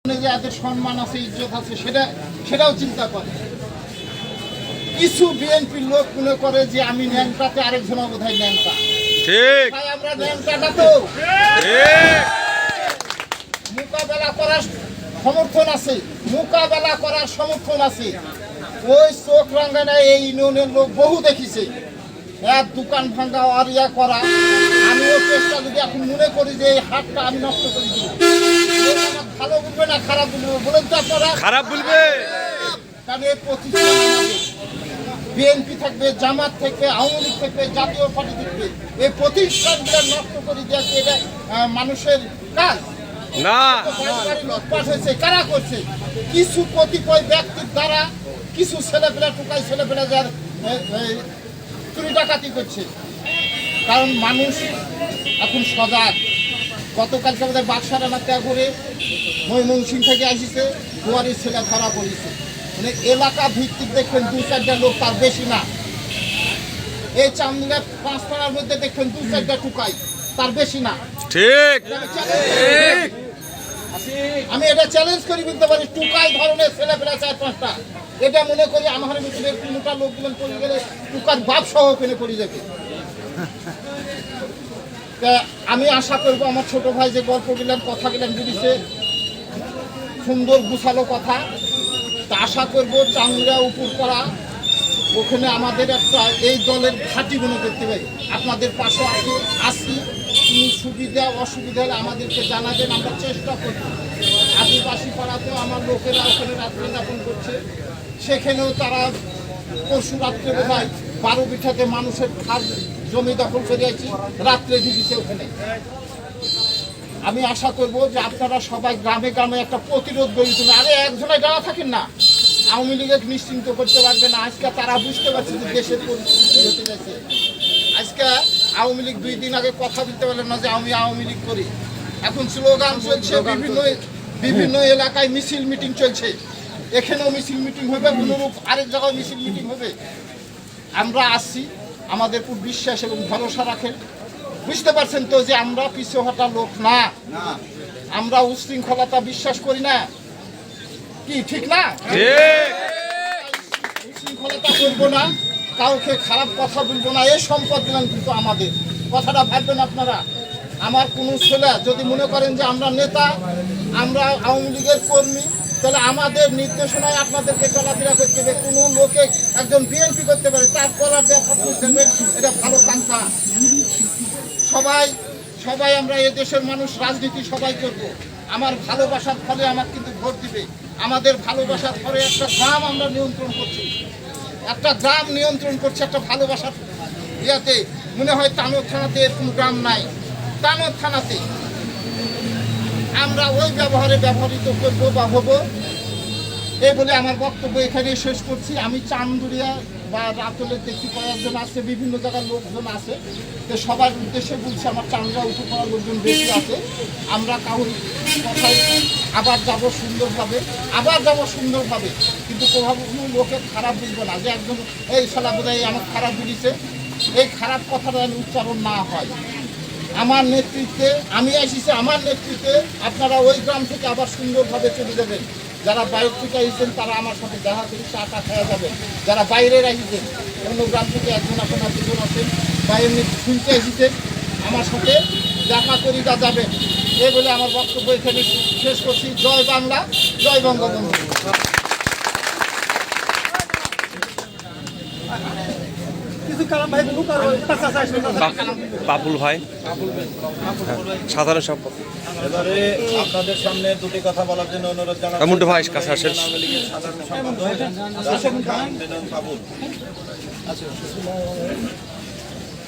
যে এদের সম্মান আছে, ইজ্জত আছে, সেটাও চিন্তা করে। কিছু বিএনপির লোক মনে করে যে আমি ন্যাংটাতে আরেকজন বোধহয় ন্যাংটা। ঠিক, তাই আমরা ন্যাংটাটা তো মোকাবেলা করার সমর্থন আছে, মোকাবেলা করার সমর্থন আছে। ওই চোখ রাঙ্গানা এই ইউনিয়নের লোক বহু দেখিছে, এক দোকান ভাঙ্গা আরিয়া করা। আমিও চেষ্টা যদি এখন মনে করি যে এই হাটটা আমি নষ্ট করে দিব, ভালো বলবে না খারাপ বলবে? বলেন তো আপনারা। খারাপ বলবে। কারণ এই প্রতিষ্ঠান বিএনপি থাকবে, জামাত থাকবে, আওয়ামী লীগ থাকবে, জাতীয় পার্টি থাকবে, এই প্রতিষ্ঠানগুলো নষ্ট করে দেওয়া কি এটা মানুষের কাজ না? লুটপাট হয়েছে, কারা করছে? কিছু কতিপয় ব্যক্তির দ্বারা কিছু ছেলেপেলা টুকাই ছেলেপেলা যার চুরি ডাকাতি করছে। কারণ মানুষ এখন সজাগ। গতকালকে আমাদের বাক্সার এলাকা করে ময়মনসিংহ থেকে আসিছে, দুয়ারের ছেলে ধরা পড়েছে। মানে এলাকা ভিত্তিক দেখবেন 2-4টা লোক, তার বেশি না। এই চামড়া 5 পাড়ার মধ্যে দেখবেন 2-4টা টুকাই, তার বেশি না। ঠিক, আমি এটা চ্যালেঞ্জ করি বলতে পারি, টুকাই ধরনের ছেলেপেলা 4-5টা। এটা মনে করি আমার ভিতরে কোনোটা লোকগুলো পড়ে গেলে টুকার বাপ সহ ওখানে পড়ে যাবে। আমি আশা করবো আমার ছোট ভাই যে গল্প গেলেন, কথা গেলেন বলিছে, সুন্দর গুছালো কথা। তা আশা করবো চাঙ্গা উপর করা ওখানে আমাদের একটা এই দলের ঘাঁটি মনে করতে পারি। আপনাদের পাশে আসি, কোনো সুবিধা অসুবিধা হলে আমাদেরকে জানাবেন, আমরা চেষ্টা করব। আদিবাসী পাড়াতেও আমার লোকেরা ওখানে রাত্রে যাপন করছে, সেখানেও তারা পরশু রাত্রে বোধহয় 12 বিঘাতে মানুষের খাস জমি দখল করে আছি, রাত্রে ঢুকেছে ওখানে। আমি আশা করব যে আপনারা সবাই গ্রামে গ্রামে একটা প্রতিরোধ গড়ে তুলবেন। আরে একজনের জানা থাকেন না, আওয়ামী লীগের নিশ্চিন্ত করতে পারবে না। আজকে তারা বুঝতে পারছে যে দেশের পরিস্থিতি হতে যাচ্ছে। আজকে আওয়ামী লীগ 2 দিন আগে কথা বলতে পারলেন না যে আমি আওয়ামী লীগ করি। এখন স্লোগান চলছে, বিভিন্ন এলাকায় মিছিল মিটিং চলছে। এখানেও মিছিল মিটিং হবে, অনুরূপ আরেক জায়গায় মিছিল মিটিং হবে। আমরা আসছি, আমাদের উপর বিশ্বাস এবং ভরসা রাখেন। বুঝতে পারছেন তো যে আমরা পিছু হটা লোক না, আমরা উশৃঙ্খলতা বিশ্বাস করি না। কি ঠিক না? উশৃঙ্খলতা করবো না, কাউকে খারাপ কথা বলবো না। এই সম্পদ দিলাম কিন্তু আমাদের, কথাটা ভাববেন আপনারা। আমার কোনো ছেলে যদি মনে করেন যে আমরা নেতা, আমরা আওয়ামী লীগের কর্মী, তাহলে আমাদের নির্দেশনায় আপনাদেরকে চলাফেরা করতে হবে। কোনো লোকে একজন বিএনপি করতে পারে, তার কলার দেখা করতেন, এটা ভালো কান্তা। সবাই আমরা এ দেশের মানুষ, রাজনীতি সবাই করব। আমার ভালোবাসার ফলে আমার কিন্তু ভোট দিবে। আমাদের ভালোবাসার ফলে একটা গ্রাম আমরা নিয়ন্ত্রণ করছি, একটা গ্রাম নিয়ন্ত্রণ করছি, একটা ভালোবাসার ইয়াতে। মনে হয় তানোর থানাতে এরকম গ্রাম নাই। তানোর থানাতে আমরা ওই ব্যবহারে ব্যবহৃত করবো বা হবো। এই বলে আমার বক্তব্য এখানে শেষ করছি। আমি চান্দুরিয়া বা রাতলের দেখি কয়েকজন আছে, বিভিন্ন জায়গার লোকজন আছে, তো সবার উদ্দেশ্যে বলছি আমার চান্দা উপকরণ লোকজন বেশি আছে। আমরা কাউর কথায় আবার যাব সুন্দরভাবে, কিন্তু কোনো লোকে খারাপ বুঝবো না যে একজন এই শালা বোধহয় আমার খারাপ বুঝিছে, এই খারাপ কথাটা যেন উচ্চারণ না হয়। আমার নেতৃত্বে আমি এসেছি, আমার নেতৃত্বে আপনারা ওই গ্রাম থেকে আবার সুন্দরভাবে চলে যাবেন। যারা বাইরে থেকে এসেছেন তারা আমার সাথে দেখা করে চাটা খাওয়া যাবেন। যারা বাইরে এসেছেন, অন্য গ্রাম থেকে একজন আপনারা 2জন আছেন, বা এমনি শুনতে এসেছেন, আমার সাথে দেখা করি যাবেন। এই বলে আমার বক্তব্য এখানে শেষ করছি। জয় বাংলা, জয় বঙ্গবন্ধু। বাবুল ভাই, সাধারণ সম্পাদক। এবারে আপনাদের সামনে দুটি কথা বলার জন্য অনুরোধ জানাচ্ছি। মুন্টু ভাই কাছে আসেন। আওয়ামী লীগের সাধারণ সম্পাদক বাবুল।